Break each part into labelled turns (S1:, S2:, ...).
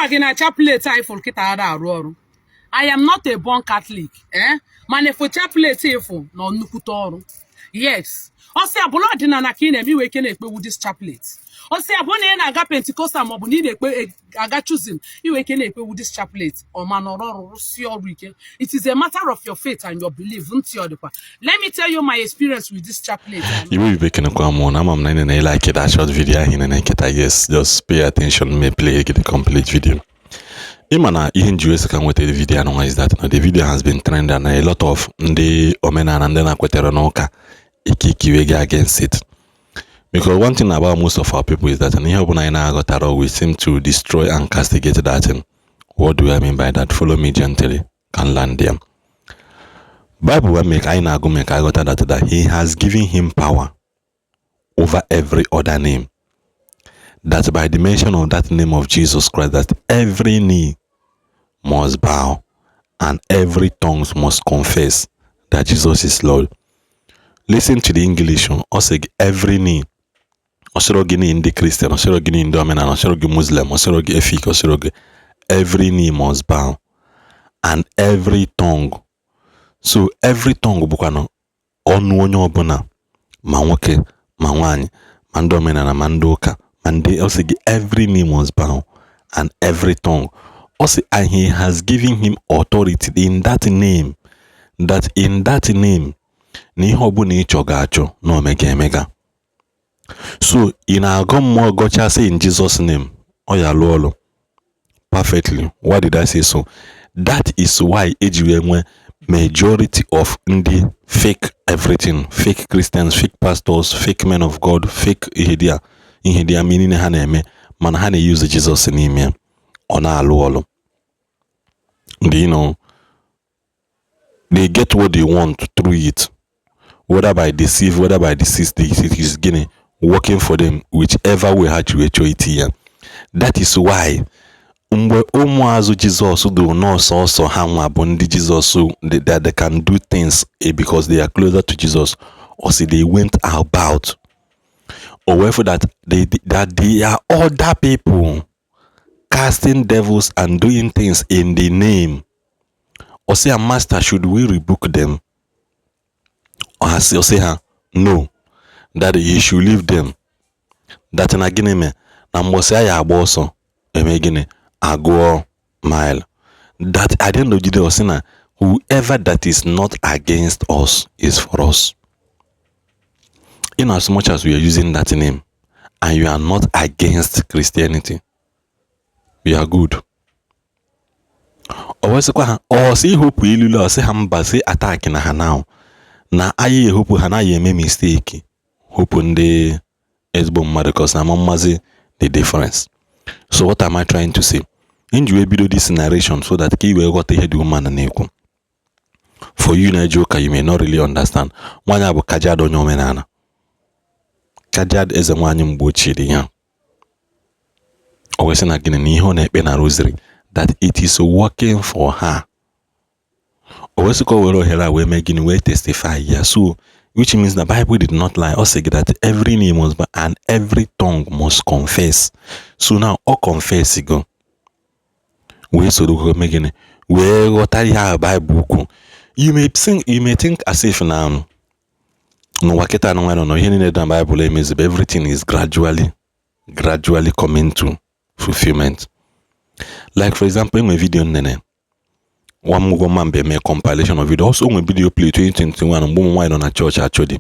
S1: gina chaplet I for kita arụ. I am not a born Catholic, Man for chaplet ifo no nnukwute ọrụ. Yes. Osi abụla ọdịnala ka ị na-eme iwe ike na-ekpe with this chaplet. Osi abụla na ị na-aga Pentecostal ma ọ bụ na ị na-ekpe aga choosing iwe ike na-ekpe with this chaplet. Ọ ma nọrọ ọrụ rụsie ọrụ ike. It is a matter of your faith and your belief. Ntị ọ dịkwa. Let me tell you my experience with this chaplet.
S2: You will be making a more. I'm not like that short video here and yes, just pay attention. May play the complete video. Imana ihe US can wait the video and is that the video has been trending and a lot of the omena and then akwetero noka ikikiwega against it. Because one thing about most of our people is that we seem to destroy and castigate that thing. What do I mean by that? Follow me gently. Can land there. Bible will make I got that he has given him power over every other name. That by the mention of that name of Jesus Christ, that every knee must bow and every tongue must confess that Jesus is Lord. Listen to the English. Also, every knee. Osorogi in the Christian, Osorogi in the Dominan, Osorogi Muslim, Osorogi Efik, Osorogi. Every knee must bow and every tongue. So every tongue bukano onwonyo obuna manwoke manwanyi mandomena na mandoka mande also every knee must bow and every tongue also and he has given him authority in that name ni obuna ichogacho no mega. So in our more gotcha say in Jesus name oya lolo perfectly. Why did I say so? That is why AGM majority of the fake everything, fake Christians, fake pastors, fake men of God, fake ihidia meaning haneme man hane use Jesus in him ona aluolo. You know, they get what they want through it, whether by deceive, whether by deceit, it is getting working for them whichever way had you here. That is why mgbe ụmụazụ Jesus do not also ha bụ ndị Jesus that they can do things because they are closer to Jesus, or see they went about, or wherefore that they are other people casting devils and doing things in the name, or say a master, should we rebuke them, or say no, that you should leave them, that in agreement na mbọsị ya agba ọsọ emegine agụọ mile. That at the end of the day was saying whoever that is not against us is for us. In as much as we are using that name and you are not against Christianity, we are good. Or see hope ilulu or say hamba say attack na now na aye hope hana ye me mistake hope nde ezbo mmadụ cause na mamazi the difference. So what am I trying to say? In you video this narration so that you will got the woman and for you na joker you may not really understand. One abu kajad on your menana. Kajad is a one mbochi the yan. Always again in Rosary that it is working for her. Always call we making way testify. Yeah, so which means the Bible did not lie. Also that every knee must bow and every tongue must confess. So now all confess go. We so do making we what I Bible. You may think as if now no waketa no here the Bible means everything is gradually coming to fulfillment. Like for example, in my video nene. One more man be make compilation of it. Also, when video play 2021 and boom wine on a church actually.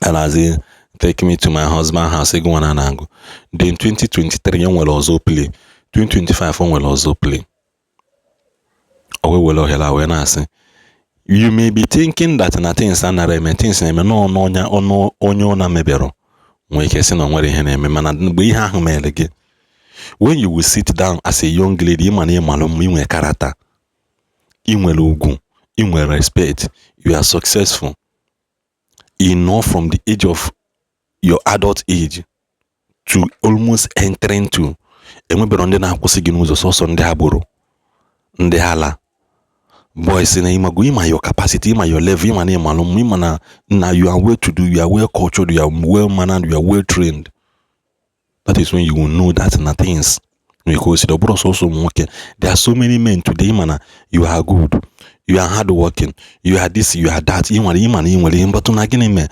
S2: And as he take me to my husband house, go on an angle. Then 2023 young will also play. 2025 one will also play. Oh well hela when I say you may be thinking that nothing is things no onyo na mebero. When you say no nwere ihe na-eme mana mgbe ihe ahụ mere gị. When you will sit down as a young lady, inwe character. Inwere ugwu, inwere respect, you are successful enough from the age of your adult age to almost entering to enwebere ndị na-akwụsị gị n'ụzọ sọsọ ndị agboro ndị hala boys na ima your capacity, ima your level, ima na imalum, ima na you are well to do, you are well cultured, you are well mannered, you are well trained. That is when you will know that things because the bros also working. There are so many men today, man. You are good, you are hardworking, you are this, you are that. But again,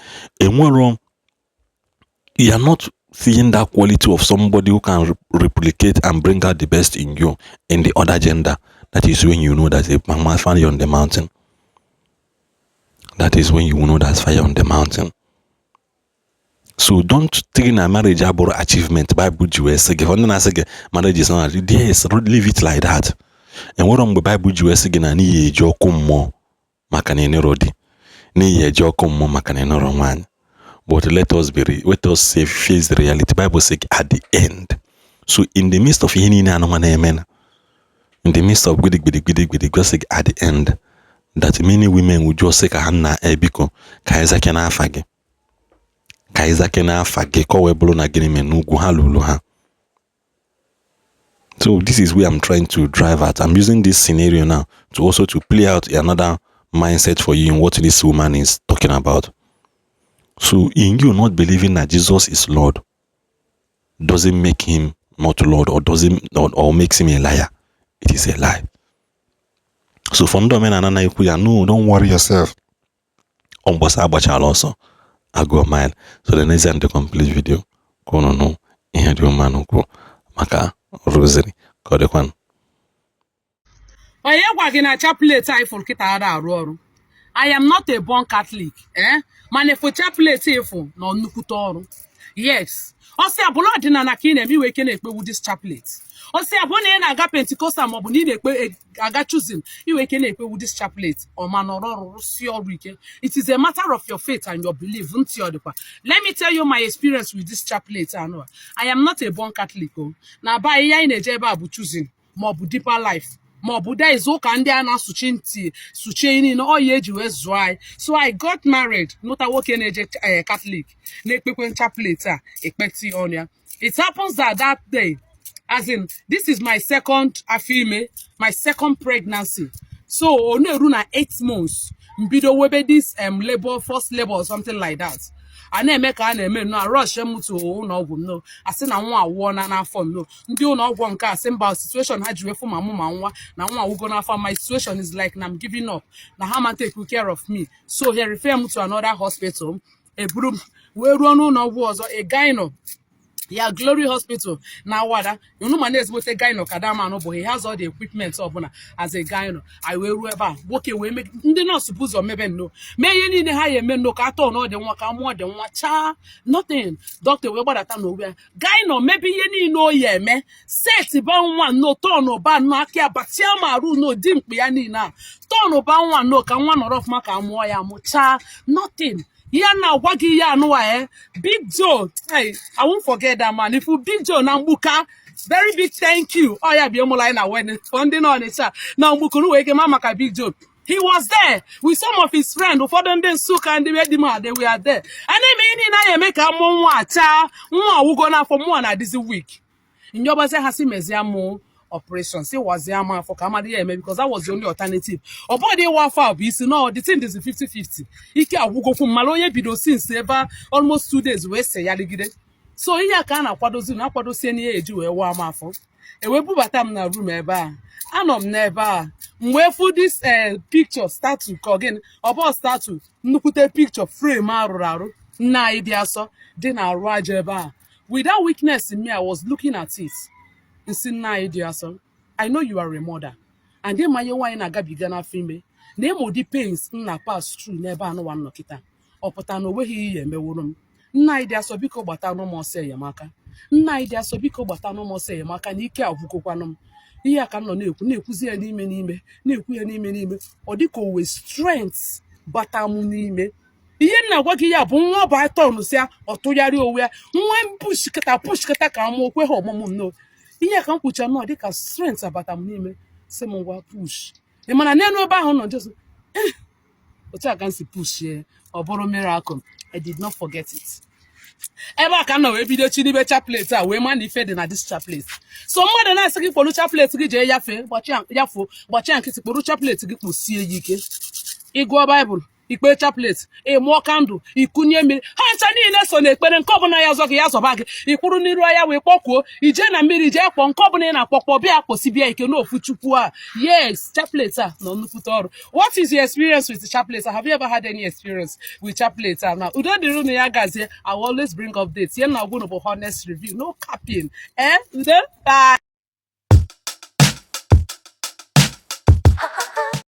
S2: you are not seeing that quality of somebody who can replicate and bring out the best in you in the other gender. That is when you know that a man fire on the mountain. That is when you know there's fire on the mountain. So don't think a marriage about achievement. Bible Jews say marriage is not. Yes, leave it like that. And what on the Bible Jews again and ye jokum more makanene rodi. Ni ye jokum more makanene roman. But let us say face the reality. Bible says at the end. So in the midst of any amen. In the midst of gidi, God say at the end that many women will just say kahana ebiko kaiza kena afage. Kaiza kena afage ko weblo na gini menugu halulu ha. So this is where I'm trying to drive at. I'm using this scenario now to also to play out another mindset for you in what this woman is talking about. So in you not believing that Jesus is Lord doesn't make him not Lord or makes him a liar. It is a lie. So for no, don't worry yourself. Also, I go a mile. So the next time the complete video, go no, and your man go maka Rosary. Go the one.
S1: Onye gwa gị na chaplet anyị fụrụ kịta ada arụ ọrụ. I am not a born Catholic, mana for chaplet ịfụ na nnukwute ọrụ. Yes. Ọ sị abụla ọdịnala ka ị na-eme iwe ike na-ekpewu this chaplet. Ọ sị abụ na ị na-aga Pentecostal maọbụ na ị na-ekpe aga choosing iwe ike na-ekpewu this chaplet. Ọ ma nọrọ ọrụ rụsie ọrụ ike. It is a matter of your faith and your belief. Ntị ọ dịkwa. Let me tell you my experience with this chaplet. I am not a born Catholic. Na aba ihe anyị na-eje ebe a bụ choosing maọbụ deeper life. Maọbụ da izu ụka ndị a na-asụchi ntị sụchie niile ọ ya eji wee zụọ anyị. So I got married nụta nwoke na-eje Catholic na-ekpekwe chaplet a ekpeti ọnụ ya. It happens that day, as in this is my second afime, my second pregnancy. So ọ na-eru na 8 months mbido webe this labor, first labor or something like that. A na-eme ka a na-eme no rush m to ụlọ ọgwụ no asị na nwa awụọ na n'afọ no ndị ụlọ ọgwụ nke asị mba situation ha ji wefu ma mụ ma nwa na nwa awụgo n'afọ. My situation is like na I'm giving up na ha ma take care of me, so he refer me to another hospital. Eburu wee ruo n'ụlọ ọgwụ ọzọ a gyno ya Glory Hospital na Wada. You know my name is a gyno kadama, but he has all the equipment as a gyno. I will ever work away make not suppose or maybe no. May you need a higher men no cat on the one come more than one cha nothing. Doctor we that no where gyno maybe you need no yeah me set about one no turn no bad no care but ru no dim piani na turn about one no can one or off maka more ya cha nothing. Yeah, now wagi ya no Big Joe. Hey, I won't forget that man. If you Big Joe Nambuka, very big thank you. Oh yeah, be line when funding on it. Now Mukunu wake mama ka Big Joe. He was there with some of his friends. Before them then suka and they were they were there. And then me make a more cha who gonna for more na this week. In your base has meziamo operation. Say was yama for Kamadi because that was the only alternative. Or body warfare be no the thing is 50-50. Ike awugo from Maloye bido since ever almost 2 days we say yaligide. So iya ka na kwadozi na kwadosi eni eji we wa amafo. E we bubata m na room ebe a. Anom na ebe a. Mwe fu this picture start to again. Obo start to nnukute picture frame arụrụ na idi aso dị na arụ aja ebe a. Without weakness in me, I was looking at it. I know you are a mother. And then my wine agabiga na fime. Name of the pains na pass through never no one nokita. Or potano we he me worum. Na idea so biko batano mo say yamaka. Na idea so biko batano mo say yamaka ni ike avuko kwanum. Iya ka no na-ekwuzi ya n'ime n'ime na-ekwu ya n'ime n'ime ọ dịka o we strength batamu n'ime. Ihe nna gwa gị ya bụ nwa bụ atọ si ọtụgharị onwe ya nwa push kata ka m okwe ha ọmụmụ no. Ihe ka m kwucha nọ dịka strength abata m n'ime si m ngwa push. Ị mana n'elu ebe ahụ nọ just otu a ka m si push ye ọ bụrụ miracle. I did not forget it. Ebe a ka nọ wee bido chinibe chaplet a wee ma na ife dị na this chaplet. So mmadụ na-asị gị kpọrụ chaplet gị jee yafe gbachia nkịtị kpọrụ chaplet gị kpụsie ya ike. Ịgụọ Bible ikpe chaplet ịmụọ kandụl ikunye mmiri ha ncha niile so n'ekpere nke ọbụla ya zọ gị ya zọba gị ikwuru n'iru ya wee kpọkuo ije na mmiri jee kpọọ nke ọbụla ị na-akpọkpọ bịa kpọsibịa ike n'ofu chukwu a. Yes, chaplet a nọ nnukwute ọrụ. What is your experience with the chaplet? Have you ever had any experience with chaplet? Now udo dịrị unu ya gazie. I will always bring updates. Here na ogunu bụ honest review, no capping. Udo bye.